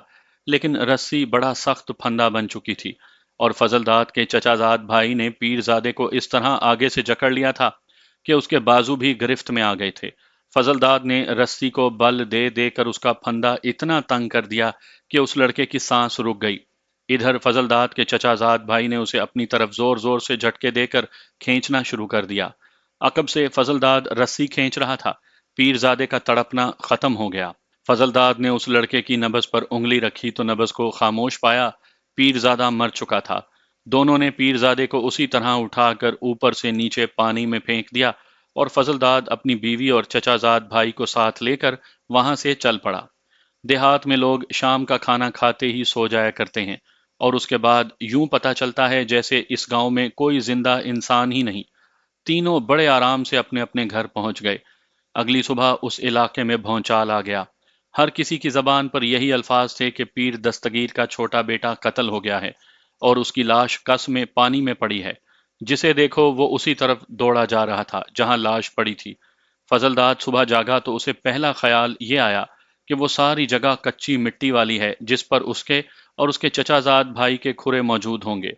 لیکن رسی بڑا سخت پھندا بن چکی تھی اور فضل داد کے چچا زاد بھائی نے پیر زادے کو اس طرح آگے سے جکڑ لیا تھا کہ اس کے بازو بھی گرفت میں آ گئے تھے۔ فضل داد نے رسی کو بل دے دے کر اس کا پھندا اتنا تنگ کر دیا کہ اس لڑکے کی سانس رک گئی۔ ادھر فضل داد کے چچا زاد بھائی نے اسے اپنی طرف زور زور سے جھٹکے دے کر کھینچنا شروع کر دیا۔ عقب سے فضل داد رسی کھینچ رہا تھا۔ پیر زادے کا تڑپنا ختم ہو گیا۔ فضل داد نے اس لڑکے کی نبض پر انگلی رکھی تو نبض کو خاموش پایا۔ پیر زادہ مر چکا تھا۔ دونوں نے پیر زادے کو اسی طرح اٹھا کر اوپر سے نیچے پانی میں پھینک دیا اور فضل داد اپنی بیوی اور چچا زاد بھائی کو ساتھ لے کر وہاں سے چل پڑا۔ دیہات میں لوگ شام کا کھانا کھاتے ہی سو جایا کرتے ہیں اور اس کے بعد یوں پتہ چلتا ہے جیسے اس گاؤں میں کوئی زندہ انسان ہی نہیں۔ تینوں بڑے آرام سے اپنے اپنے گھر پہنچ گئے۔ اگلی صبح اس علاقے میں بھونچال آ گیا۔ ہر کسی کی زبان پر یہی الفاظ تھے کہ پیر دستگیر کا چھوٹا بیٹا قتل ہو گیا ہے اور اس کی لاش کس میں پانی میں پڑی ہے۔ جسے دیکھو وہ اسی طرف دوڑا جا رہا تھا جہاں لاش پڑی تھی۔ فضل داد صبح جاگا تو اسے پہلا خیال یہ آیا کہ وہ ساری جگہ کچی مٹی والی ہے جس پر اس کے اور اس کے چچا زاد بھائی کے کھرے موجود ہوں گے۔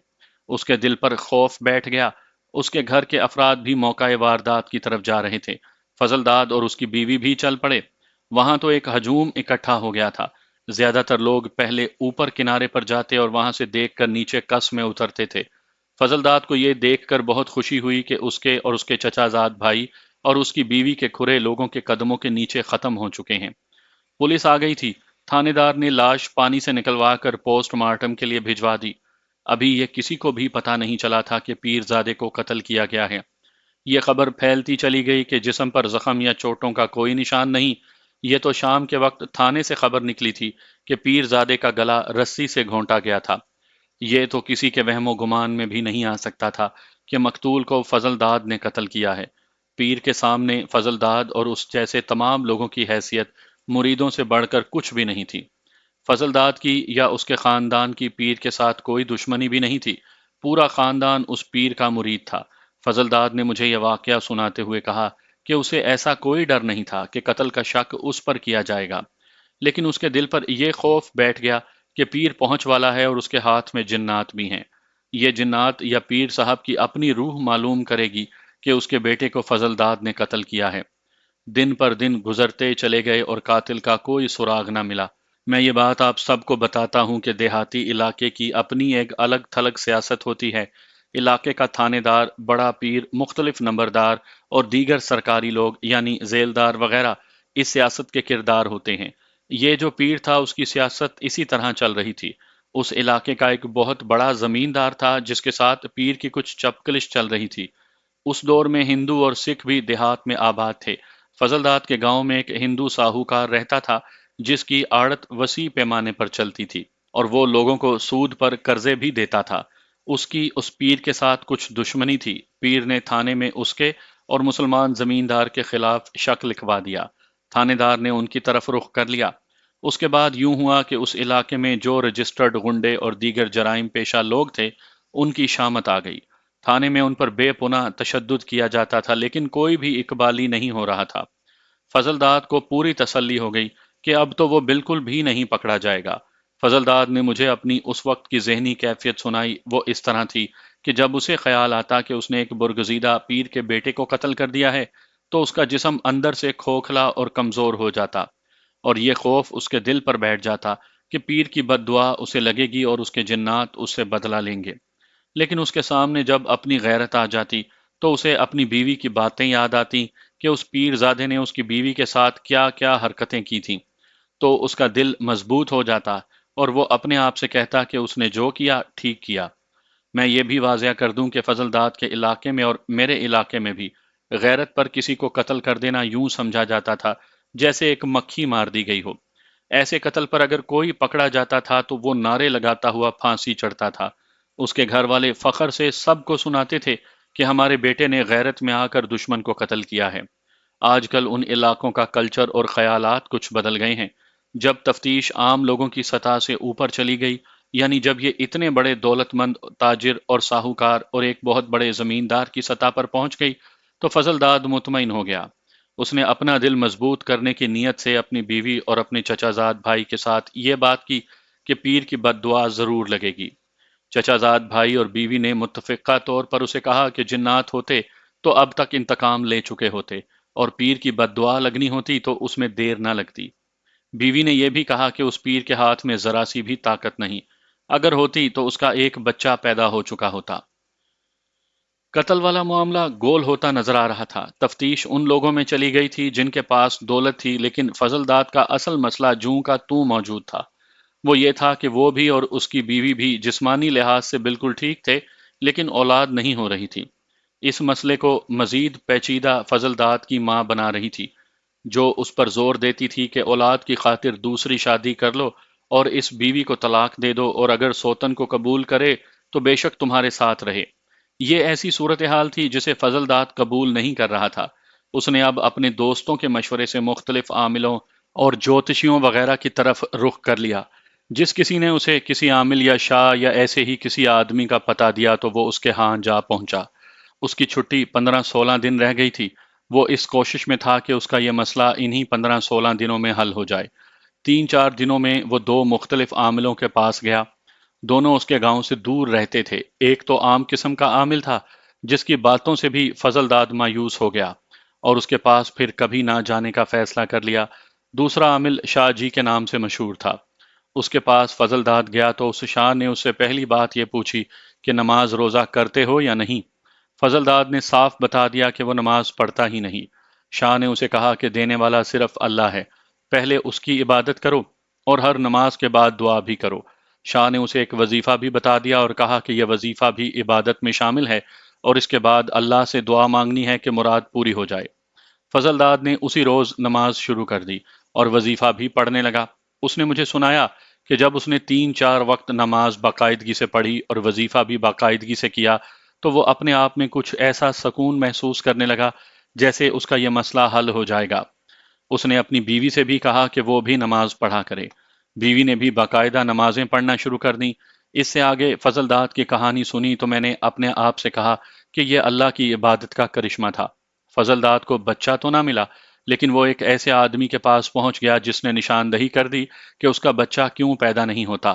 اس کے دل پر خوف بیٹھ گیا۔ اس کے گھر کے افراد بھی موقع واردات کی طرف جا رہے تھے۔ فضل داد اور اس کی بیوی بھی چل پڑے۔ وہاں تو ایک ہجوم اکٹھا ہو گیا تھا۔ زیادہ تر لوگ پہلے اوپر کنارے پر جاتے اور وہاں سے دیکھ کر نیچے کس میں اترتے تھے۔ فضل داد کو یہ دیکھ کر بہت خوشی ہوئی کہ اس کے اور اس کے چچا زاد بھائی اور اس کی بیوی کے کھرے لوگوں کے قدموں کے نیچے ختم ہو چکے ہیں۔ پولیس آ گئی تھی۔ تھانے دار نے لاش پانی سے نکلوا کر پوسٹ مارٹم کے لیے بھجوا دی۔ ابھی یہ کسی کو بھی پتہ نہیں چلا تھا کہ پیر زادے کو قتل کیا گیا ہے۔ یہ خبر پھیلتی چلی گئی کہ جسم پر زخم یا چوٹوں کا کوئی نشان نہیں۔ یہ تو شام کے وقت تھانے سے خبر نکلی تھی کہ پیر زادے کا گلا رسی سے گھونٹا گیا تھا۔ یہ تو کسی کے وہم و گمان میں بھی نہیں آ سکتا تھا کہ مقتول کو فضل داد نے قتل کیا ہے۔ پیر کے سامنے فضل داد اور اس جیسے تمام لوگوں کی حیثیت مریدوں سے بڑھ کر کچھ بھی نہیں تھی۔ فضل داد کی یا اس کے خاندان کی پیر کے ساتھ کوئی دشمنی بھی نہیں تھی۔ پورا خاندان اس پیر کا مرید تھا۔ فضل داد نے مجھے یہ واقعہ سناتے ہوئے کہا کہ اسے ایسا کوئی ڈر نہیں تھا کہ قتل کا شک اس پر کیا جائے گا، لیکن اس کے دل پر یہ خوف بیٹھ گیا کہ پیر پہنچ والا ہے اور اس کے ہاتھ میں جنات بھی ہیں۔ یہ جنات یا پیر صاحب کی اپنی روح معلوم کرے گی کہ اس کے بیٹے کو فضل داد نے قتل کیا ہے۔ دن پر دن گزرتے چلے گئے اور قاتل کا کوئی سراغ نہ ملا۔ میں یہ بات آپ سب کو بتاتا ہوں کہ دیہاتی علاقے کی اپنی ایک الگ تھلگ سیاست ہوتی ہے۔ علاقے کا تھانے دار، بڑا پیر، مختلف نمبردار اور دیگر سرکاری لوگ یعنی ذیلدار وغیرہ اس سیاست کے کردار ہوتے ہیں۔ یہ جو پیر تھا اس کی سیاست اسی طرح چل رہی تھی۔ اس علاقے کا ایک بہت بڑا زمیندار تھا جس کے ساتھ پیر کی کچھ چپکلش چل رہی تھی۔ اس دور میں ہندو اور سکھ بھی دیہات میں آباد تھے۔ فضل داد کے گاؤں میں ایک ہندو ساہوکار رہتا تھا جس کی آڑت وسیع پیمانے پر چلتی تھی اور وہ لوگوں کو سود پر قرضے بھی دیتا تھا۔ اس کی اس پیر کے ساتھ کچھ دشمنی تھی۔ پیر نے تھانے میں اس کے اور مسلمان زمیندار کے خلاف شک لکھوا دیا۔ تھانے دار نے ان کی طرف رخ کر لیا۔ اس کے بعد یوں ہوا کہ اس علاقے میں جو رجسٹرڈ غنڈے اور دیگر جرائم پیشہ لوگ تھے ان کی شامت آ گئی۔ تھانے میں ان پر بے پناہ تشدد کیا جاتا تھا لیکن کوئی بھی اقبالی نہیں ہو رہا تھا۔ فضل داد کو پوری تسلی ہو گئی کہ اب تو وہ بالکل بھی نہیں پکڑا جائے گا۔ فضل داد نے مجھے اپنی اس وقت کی ذہنی کیفیت سنائی۔ وہ اس طرح تھی کہ جب اسے خیال آتا کہ اس نے ایک برگزیدہ پیر کے بیٹے کو قتل کر دیا ہے تو اس کا جسم اندر سے کھوکھلا اور کمزور ہو جاتا، اور یہ خوف اس کے دل پر بیٹھ جاتا کہ پیر کی بد دعا اسے لگے گی اور اس کے جنات اس سے بدلہ لیں گے۔ لیکن اس کے سامنے جب اپنی غیرت آ جاتی تو اسے اپنی بیوی کی باتیں یاد آتی کہ اس پیر زادے نے اس کی بیوی کے ساتھ کیا کیا حرکتیں کی تھیں، تو اس کا دل مضبوط ہو جاتا اور وہ اپنے آپ سے کہتا کہ اس نے جو کیا ٹھیک کیا۔ میں یہ بھی واضح کر دوں کہ فضل داد کے علاقے میں اور میرے علاقے میں بھی غیرت پر کسی کو قتل کر دینا یوں سمجھا جاتا تھا جیسے ایک مکھی مار دی گئی ہو۔ ایسے قتل پر اگر کوئی پکڑا جاتا تھا تو وہ نعرے لگاتا ہوا پھانسی چڑھتا تھا۔ اس کے گھر والے فخر سے سب کو سناتے تھے کہ ہمارے بیٹے نے غیرت میں آ کر دشمن کو قتل کیا ہے۔ آج کل ان علاقوں کا کلچر اور خیالات کچھ بدل گئے ہیں۔ جب تفتیش عام لوگوں کی سطح سے اوپر چلی گئی، یعنی جب یہ اتنے بڑے دولت مند تاجر اور ساہوکار اور ایک بہت بڑے زمیندار کی سطح پر پہنچ گئی، تو فضل داد مطمئن ہو گیا۔ اس نے اپنا دل مضبوط کرنے کی نیت سے اپنی بیوی اور اپنے چچا زاد بھائی کے ساتھ یہ بات کی کہ پیر کی بد دعا ضرور لگے گی۔ چچا زاد بھائی اور بیوی نے متفقہ طور پر اسے کہا کہ جنات ہوتے تو اب تک انتقام لے چکے ہوتے، اور پیر کی بد دعا لگنی ہوتی تو اس میں دیر نہ لگتی۔ بیوی نے یہ بھی کہا کہ اس پیر کے ہاتھ میں ذرا سی بھی طاقت نہیں، اگر ہوتی تو اس کا ایک بچہ پیدا ہو چکا ہوتا۔ قتل والا معاملہ گول ہوتا نظر آ رہا تھا۔ تفتیش ان لوگوں میں چلی گئی تھی جن کے پاس دولت تھی، لیکن فضل داد کا اصل مسئلہ جوں کا توں موجود تھا۔ وہ یہ تھا کہ وہ بھی اور اس کی بیوی بھی جسمانی لحاظ سے بالکل ٹھیک تھے لیکن اولاد نہیں ہو رہی تھی۔ اس مسئلے کو مزید پیچیدہ فضل داد کی ماں بنا رہی تھی، جو اس پر زور دیتی تھی کہ اولاد کی خاطر دوسری شادی کر لو اور اس بیوی کو طلاق دے دو، اور اگر سوتن کو قبول کرے تو بے شک تمہارے ساتھ رہے۔ یہ ایسی صورتحال تھی جسے فضل داد قبول نہیں کر رہا تھا۔ اس نے اب اپنے دوستوں کے مشورے سے مختلف عاملوں اور جوتشیوں وغیرہ کی طرف رخ کر لیا۔ جس کسی نے اسے کسی عامل یا شاہ یا ایسے ہی کسی آدمی کا پتہ دیا تو وہ اس کے ہاں جا پہنچا۔ اس کی چھٹی 15-16 دن رہ گئی تھی۔ وہ اس کوشش میں تھا کہ اس کا یہ مسئلہ انہی 15-16 دنوں میں حل ہو جائے۔ 3-4 دنوں میں وہ 2 مختلف عاملوں کے پاس گیا۔ دونوں اس کے گاؤں سے دور رہتے تھے۔ ایک تو عام قسم کا عامل تھا جس کی باتوں سے بھی فضل داد مایوس ہو گیا اور اس کے پاس پھر کبھی نہ جانے کا فیصلہ کر لیا۔ دوسرا عامل شاہ جی کے نام سے مشہور تھا۔ اس کے پاس فضل داد گیا تو اس شاہ نے اس سے پہلی بات یہ پوچھی کہ نماز روزہ کرتے ہو یا نہیں۔ فضل داد نے صاف بتا دیا کہ وہ نماز پڑھتا ہی نہیں۔ شاہ نے اسے کہا کہ دینے والا صرف اللہ ہے، پہلے اس کی عبادت کرو اور ہر نماز کے بعد دعا بھی کرو۔ شاہ نے اسے ایک وظیفہ بھی بتا دیا اور کہا کہ یہ وظیفہ بھی عبادت میں شامل ہے اور اس کے بعد اللہ سے دعا مانگنی ہے کہ مراد پوری ہو جائے۔ فضل داد نے اسی روز نماز شروع کر دی اور وظیفہ بھی پڑھنے لگا۔ اس نے مجھے سنایا کہ جب اس نے 3-4 وقت نماز باقاعدگی سے پڑھی اور وظیفہ بھی باقاعدگی سے کیا تو وہ اپنے آپ میں کچھ ایسا سکون محسوس کرنے لگا جیسے اس کا یہ مسئلہ حل ہو جائے گا۔ اس نے اپنی بیوی سے بھی کہا کہ وہ بھی نماز پڑھا کرے۔ بیوی نے بھی باقاعدہ نمازیں پڑھنا شروع کر دیں۔ اس سے آگے فضل داد کی کہانی سنی تو میں نے اپنے آپ سے کہا کہ یہ اللہ کی عبادت کا کرشمہ تھا۔ فضل داد کو بچہ تو نہ ملا، لیکن وہ ایک ایسے آدمی کے پاس پہنچ گیا جس نے نشاندہی کر دی کہ اس کا بچہ کیوں پیدا نہیں ہوتا۔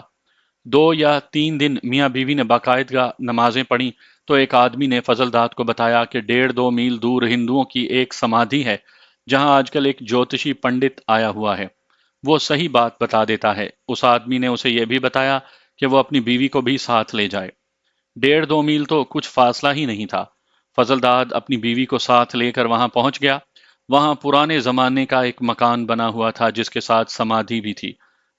2 یا 3 دن میاں بیوی نے باقاعدہ نمازیں پڑھیں تو ایک آدمی نے فضل داد کو بتایا کہ 1.5-2 میل دور ہندوؤں کی ایک سمادھی ہے جہاں آج کل ایک جوتشی پنڈت آیا ہوا ہے، وہ صحیح بات بتا دیتا ہے۔ اس آدمی نے اسے یہ بھی بتایا کہ وہ اپنی بیوی کو بھی ساتھ لے جائے۔ 1.5-2 میل تو کچھ فاصلہ ہی نہیں تھا۔ فضل داد اپنی بیوی کو ساتھ لے کر وہاں پہنچ گیا۔ وہاں پرانے زمانے کا ایک مکان بنا ہوا تھا جس کے ساتھ سمادھی بھی تھی۔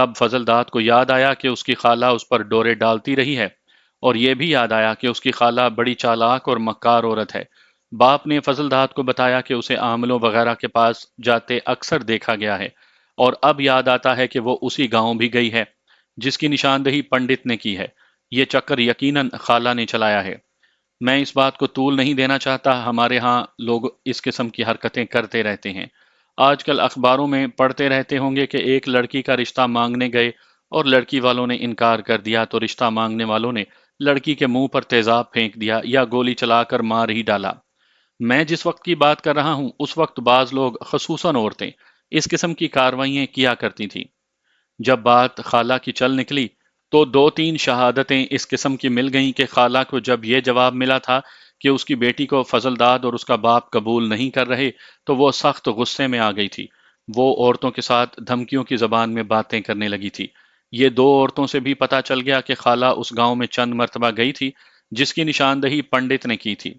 تب فضلداد کو یاد آیا کہ اس کی خالہ اس پر ڈورے ڈالتی رہی ہے، اور یہ بھی یاد آیا کہ اس کی خالہ بڑی چالاک اور مکار عورت ہے۔ باپ نے فضلداد کو بتایا کہ اسے عاملوں وغیرہ کے پاس جاتے اکثر دیکھا گیا ہے، اور اب یاد آتا ہے کہ وہ اسی گاؤں بھی گئی ہے جس کی نشاندہی پنڈت نے کی ہے۔ یہ چکر یقیناً خالہ نے چلایا ہے۔ میں اس بات کو طول نہیں دینا چاہتا، ہمارے ہاں لوگ اس قسم کی حرکتیں کرتے رہتے ہیں۔ آج کل اخباروں میں پڑھتے رہتے ہوں گے کہ ایک لڑکی کا رشتہ مانگنے گئے اور لڑکی والوں نے انکار کر دیا تو رشتہ مانگنے والوں نے لڑکی کے منہ پر تیزاب پھینک دیا یا گولی چلا کر مار ہی ڈالا۔ میں جس وقت کی بات کر رہا ہوں اس وقت بعض لوگ، خصوصاً عورتیں، اس قسم کی کارروائیاں کیا کرتی تھیں۔ جب بات خالہ کی چل نکلی تو دو تین شہادتیں اس قسم کی مل گئیں کہ خالہ کو جب یہ جواب ملا تھا کہ اس کی بیٹی کو فضلداد اور اس کا باپ قبول نہیں کر رہے تو وہ سخت غصے میں آ گئی تھی۔ وہ عورتوں کے ساتھ دھمکیوں کی زبان میں باتیں کرنے لگی تھی۔ یہ دو عورتوں سے بھی پتہ چل گیا کہ خالہ اس گاؤں میں چند مرتبہ گئی تھی جس کی نشاندہی پنڈت نے کی تھی۔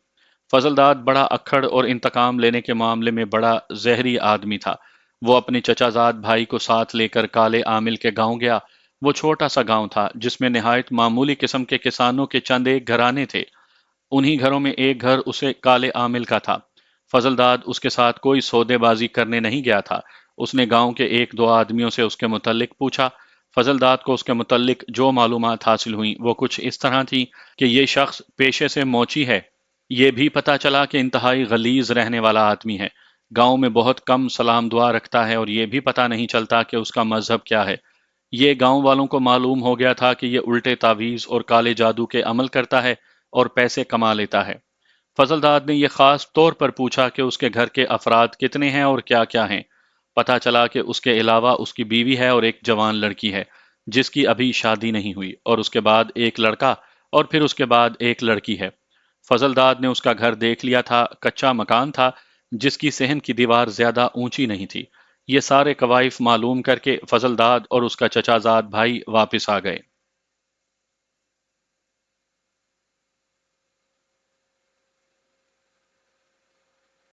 فضلداد بڑا اکھڑ اور انتقام لینے کے معاملے میں بڑا زہری آدمی تھا۔ وہ اپنے چچا زاد بھائی کو ساتھ لے کر کالے عامل کے گاؤں گیا۔ وہ چھوٹا سا گاؤں تھا جس میں نہایت معمولی قسم کے کسانوں کے چند ایک گھرانے تھے۔ انہی گھروں میں ایک گھر اسے کالے عامل کا تھا۔ فضلداد اس کے ساتھ کوئی سودے بازی کرنے نہیں گیا تھا۔ اس نے گاؤں کے ایک دو آدمیوں سے اس کے متعلق پوچھا۔ فضلداد کو اس کے متعلق جو معلومات حاصل ہوئیں وہ کچھ اس طرح تھی کہ یہ شخص پیشے سے موچی ہے۔ یہ بھی پتا چلا کہ انتہائی غلیظ رہنے والا آدمی ہے، گاؤں میں بہت کم سلام دعا رکھتا ہے، اور یہ بھی پتا نہیں چلتا کہ اس کا مذہب کیا ہے۔ یہ گاؤں والوں کو معلوم ہو گیا تھا کہ یہ الٹے تعویذ اور کالے جادو کے عمل کرتا ہے اور پیسے کما لیتا ہے۔ فضلداد نے یہ خاص طور پر پوچھا کہ اس کے گھر کے افراد کتنے ہیں اور کیا کیا ہیں۔ پتا چلا کہ اس کے علاوہ اس کی بیوی ہے اور ایک جوان لڑکی ہے جس کی ابھی شادی نہیں ہوئی، اور اس کے بعد ایک لڑکا، اور پھر اس کے بعد ایک لڑکی ہے۔ فضلداد نے اس کا گھر دیکھ لیا تھا، کچا مکان تھا جس کی صحن کی دیوار زیادہ اونچی نہیں تھی۔ یہ سارے کوائف معلوم کر کے فضلداد اور اس کا چچا زاد بھائی واپس آ گئے۔